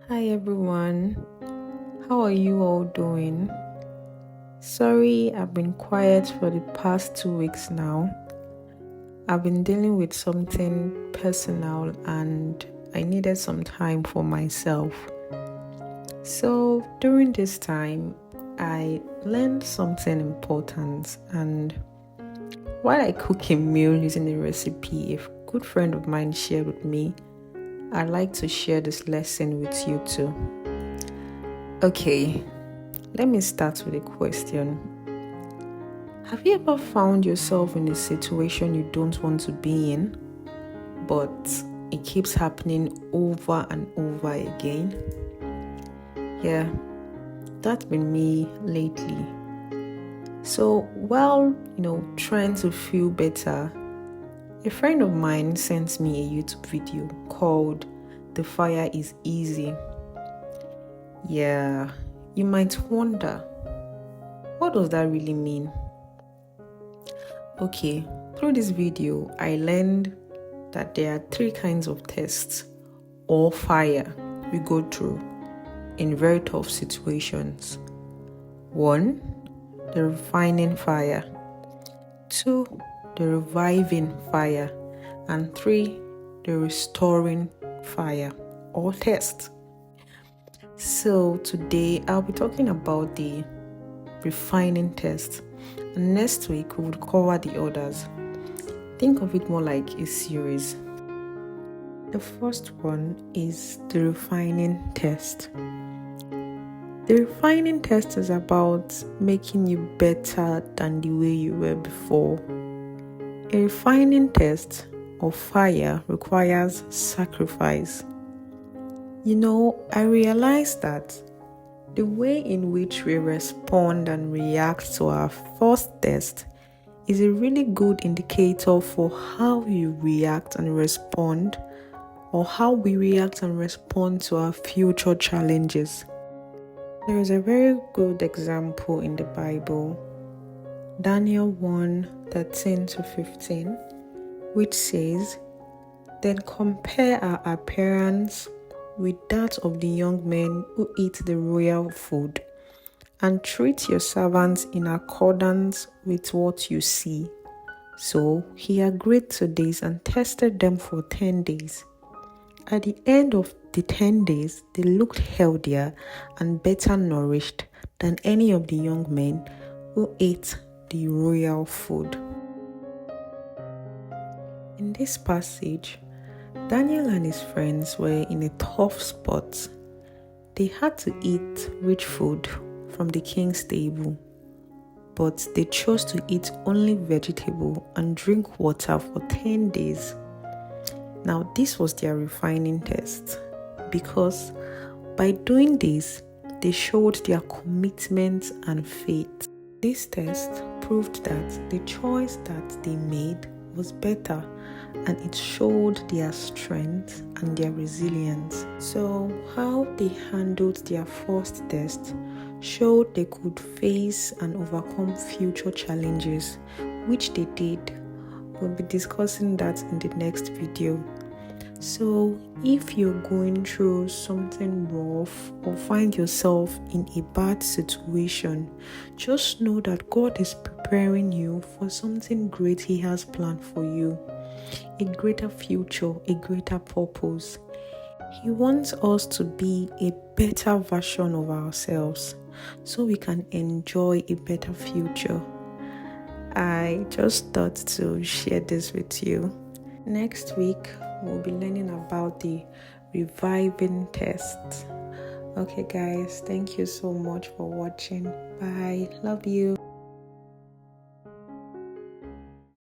Hi everyone, how are you all doing? Sorry, I've been quiet for the past 2 weeks now. I've been dealing with something personal and I needed some time for myself. So during this time, I learned something important, and while I cook a meal using a recipe a good friend of mine shared with me, I'd like to share this lesson with you too. Okay, let me start with a question. Have you ever found yourself in a situation you don't want to be in, but it keeps happening over and over again? Yeah, that's been me lately. So while, trying to feel better, a friend of mine sent me a YouTube video called "The Fire is Easy." Yeah, you might wonder, what does that really mean? Okay, through this video, I learned that there are 3 kinds of tests or fire we go through in very tough situations. 1, the refining fire. 2, the reviving fire. And 3, the restoring fire or test. So today, I'll be talking about the refining test. And next week, we would cover the others. Think of it more like a series. The first one is the refining test. The refining test is about making you better than the way you were before. A refining test of fire requires sacrifice. I realized that the way in which we respond and react to our first test is a really good indicator for how you react and respond, or how we react and respond to our future challenges. There is a very good example in the Bible, Daniel 1:13-15, which says, "Then compare our appearance with that of the young men who eat the royal food, and treat your servants in accordance with what you see." So he agreed to this and tested them for 10 days. At the end of the 10 days, they looked healthier and better nourished than any of the young men who ate the royal food. In this passage, Daniel and his friends were in a tough spot. They had to eat rich food from the king's table, but they chose to eat only vegetable and drink water for 10 days. Now, this was their refining test, because by doing this, they showed their commitment and faith. This test proved that the choice that they made was better, and it showed their strength and their resilience. So, how they handled their first test showed they could face and overcome future challenges, which they did. We'll be discussing that in the next video. So if you're going through something rough or find yourself in a bad situation, just know that God is preparing you for something great He has planned for you. A greater future, a greater purpose. He wants us to be a better version of ourselves so we can enjoy a better future. I just thought to share this with you. Next week, we'll be learning about the reviving test. Okay, guys, thank you so much for watching. Bye. Love you.